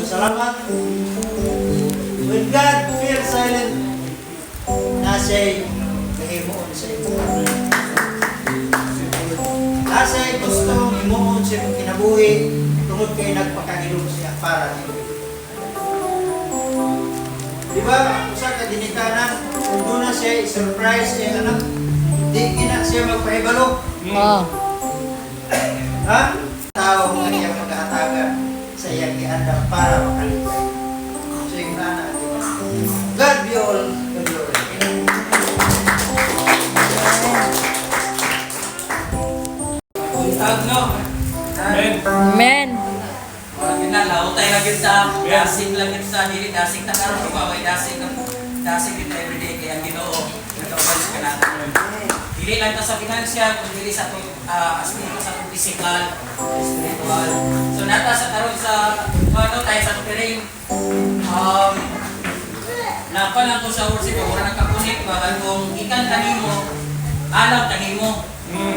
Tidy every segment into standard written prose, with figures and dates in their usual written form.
salamat. When God feels silent, nasa'y kahimuon sa ito. Nasa'y gusto himuon sa ito kinabuhi, tungod kayo nagpakahilom siya para niyo. Diba, usa ka dinikanan, kung doon na siya i-surprise siya, anak, hindi na siya magpahibalo. Ha? Tao nga niya magkahatagan sa iyang iandang para makalipay. So yung nana, God be all the glory. Amen. Laut tayo lagi sa dasing lagi sa dili dasing ta karon ba way dasing kita everyday kaya Ginoo nagabalik ka natin. Dili lang ta sa financial kundi dili sa aspect sa physical, spiritual. So nata sa karon sa ano tayo sa terrain napalan ko sa worship ko ora nakakunik ba kung ikan kanimo alam kanimo.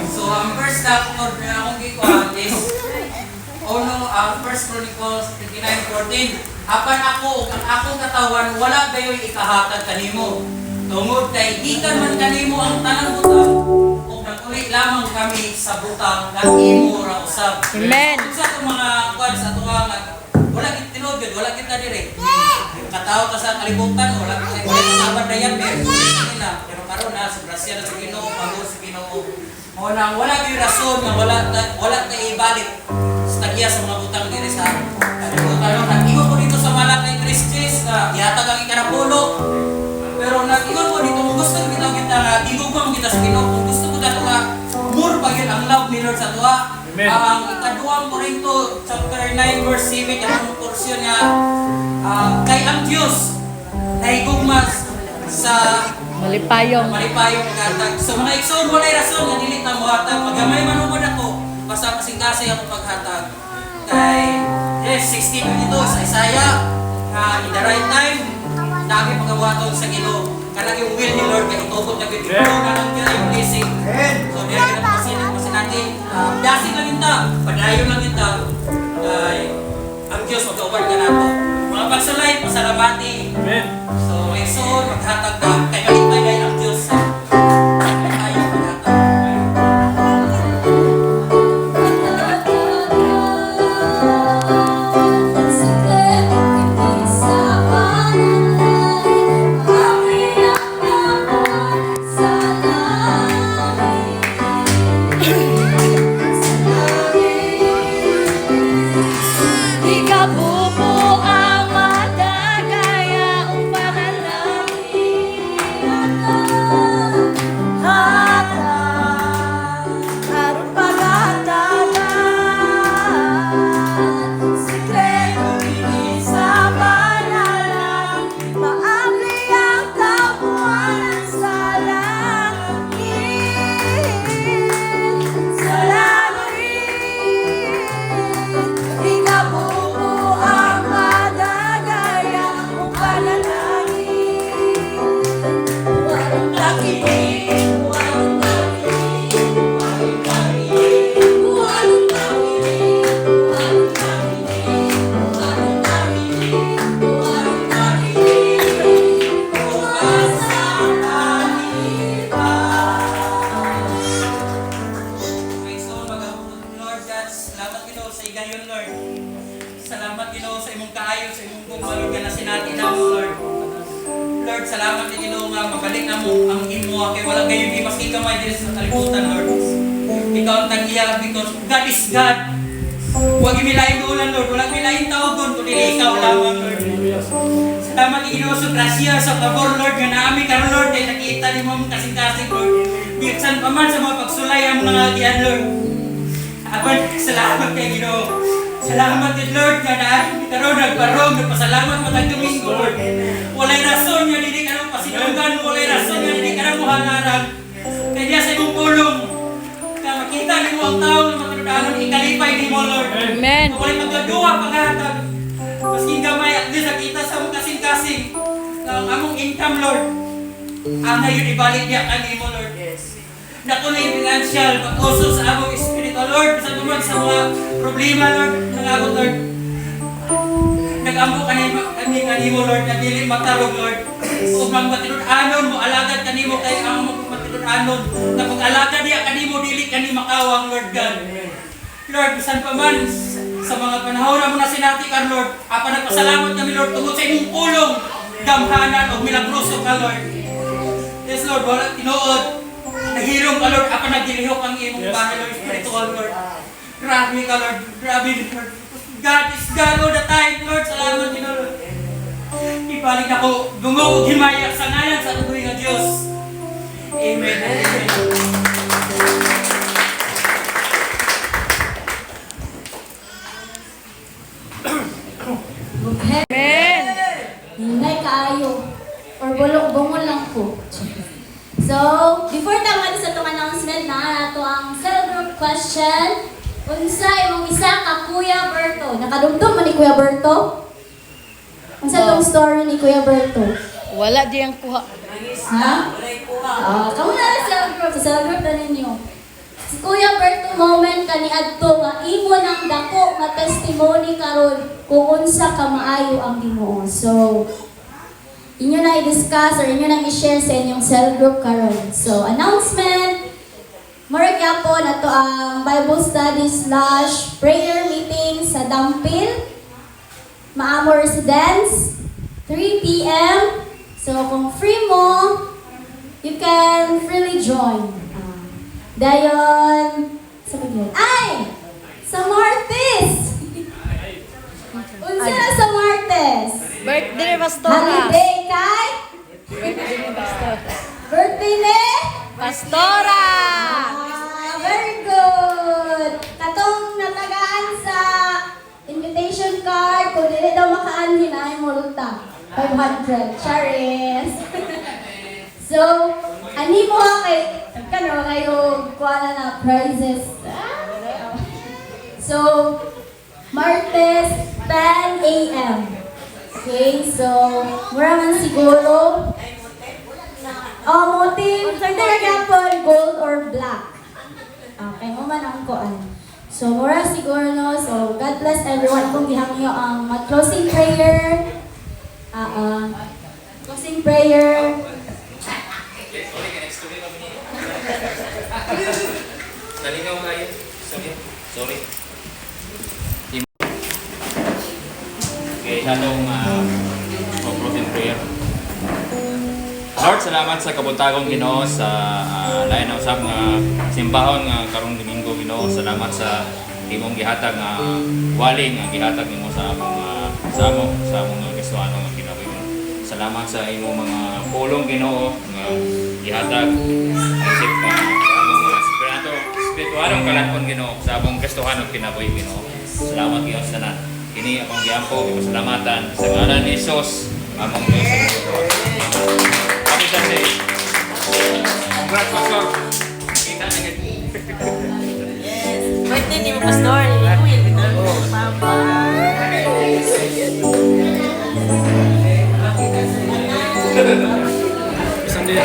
So ang first step ko na akong gikuha is First Chronicles 29:14. Apan ako ang akong katawan wala gayoy ikahatag kanimo. Tungod kay gikan man kanimo ang tanang butang ug naguli lamang kami sa butang nga imo ra usab. Amen. Sa itong mga kuan sa tuwa nga wala gid tinud gid wala kita dire. Katawo ka sa kalibutan wala kita tabad dayan pero karon na sa grasya sa Ginoo pagod sa Ginoo. Mo nang wala gyud rason nga wala ta ibalik tagya sa mga butang diri sa kalibutan. Nag-ingon ko dito sa Malakay Christies na ihatag ang ikanapulo. Pero nag-ingon ko dito kung gusto kita nga igugmang kita sa Ginoo. Kung gusto ko dato nga more pa gyud ang love ni Lord sa tuwa. Ang ikaduhang Korinto chapter 9 verse 7 kanang porsyon nga kay ang Dios naigugmas sa Malipayong. paghatag. So mga igsoon walay rason nga dili ta mohatag. Magamay man ugod ako basta kasing-kasay ako paghatag. Kay yes 16:22 sa Isaiah in the right time dami pagawaton sa Ginoo. Kanang yung will ni Lord kay itubod na gyud na lang kaya yung blessing. So dili ka kasi natin dasig lang kita, padayon lang kita. Kay ang Dios mag-uban ka nato. Mga pagsulay, pasalamati. Amen. So may soon maghatag ka kay malipay kay ang Dios. Salamat Ginoo sa imong kaayo sa imong bumbalog ka na sinati na mo Lord. Lord, salamat din Ginoo nga mabalik na mo ang imo kay wala kayo di maski kamay diri sa kalibutan Lord. Ikaw ang tagiya because God is God. Huwag imilayin ulan Lord, wala imilayin tawgon kundi ikaw lamang Lord. Salamat din Ginoo sa grasya sa pabor Lord nga naami karon Lord kay nakita nimo ang kasing-kasing Lord. Bisan pa man sa mga pagsulay ang mga agian Lord. Aban, salamat kay Ginoo. Salamat din Lord nga na karon nagbarog nagpasalamat matag Domingo Lord. Walay rason nga dili ka nang pasinunggan, walay rason nga dili ka nang muhangaran. Kay diya sa imong pulong ka makita nimo ang tawo nga matudanon ikalipay nimo Lord. Amen. Walay magduwa paghatag. Maski gamay at di nakita sa among kasing-kasing ang among income Lord. Ang yun ibalik niya kanimo Lord. Yes. Naku na yung financial pag-uso sa among spiritual Lord. Sa naman sa mga problema Lord. Nangabot Lord. nag-ambo kanimo Lord na dili matarog Lord. Ug magmatinud-anon mo alagad kanimo kay ang magmatinud-anon na pag-alagad diya kanimo dili kani makawang Lord God. Lord, bisan pa man sa mga panahon na mo na sinati ka Lord, apa nagpasalamat kami Lord tungod sa imong pulong, gamhanan ug milagroso ka Lord. Yes Lord, wala tinuod. Nahirong ka Lord, apa nagdilihok ang imong bahay Lord, spiritual Lord. Grabe ka Lord, grabe Lord. God is God all the time, Lord. Salamat din, Lord. Ibalik ako, dungo ug himaya sa ngalan sa tuloy nga Diyos. Amen. Amen. Hindi kaayo. Or bulok-bungol lang po. So, before tama sa itong announcement na ito ang cell group question. Unsa imong isa ka Kuya Berto? Nakadumdum man ni Kuya Berto? Unsa tong story ni Kuya Berto? Wala di ang kuha. Ha? Kamu na sa cell group na ninyo. Si Kuya Berto moment kaniadto nga imo nang dako nga testimony karon kung unsa ka maayo ang Ginoo. So, inyo na i-discuss or inyo na i-share sa inyong cell group karon. So, announcement. Murag yapon ato ang Bible study / prayer meeting sa Dampil, Maamo Residence, 3 p.m. So kung free mo, you can freely join. Dayon, sa yun? Ay! Sa Martes! Unsa na sa Martes? Birthday ni Pastora. Holiday kay? Birthday ni Pastora. Birthday ni? Pastora! Very good! Katong natagaan sa invitation card, kung dili daw makaanhin ay multa. 500. Charis! So, ani mo kay, kano kayo kuha na prizes. So, Martes, 10 a.m. Okay, so, mura man siguro. Motive, po, gold or black. Okay, mo man ang kuan. So, mura siguro no. So, God bless everyone kung gihangyo ang closing prayer. Closing prayer. Nalinaw kayo. Sorry. Okay, atong closing prayer. Lord, salamat sa kabuntagong Ginoo sa lain na usab nga simbahon nga karong Domingo Ginoo. Salamat sa imong gihatag nga waling nga gihatag nimo sa among Kristohano nga kinabuhi. Salamat sa imong mga pulong Ginoo nga gihatag isip ka sa among mga spiritualong kalanon Ginoo sa among Kristohano kinabuhi Ginoo. Salamat Ginoo sa tanan. Kini akong giampo pasalamatan sa ngalan ni Jesus among Diyos. Happy Sunday. Congrats, Pastor. Kita na ganyan. Birthday ni Pastor. Papa. Sunday.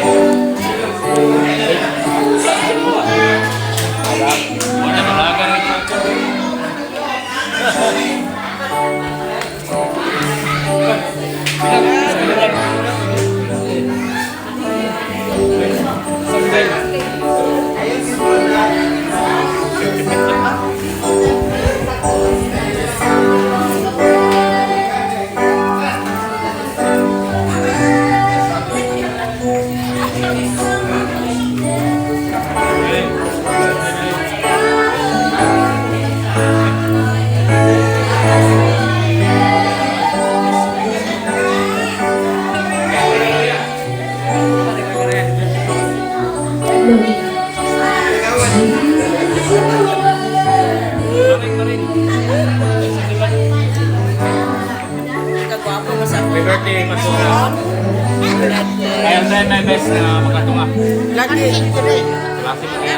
Wala na laga Happy birthday, Pastor. I'll try my best na makatunga. Lagi. Lagi mo kaya.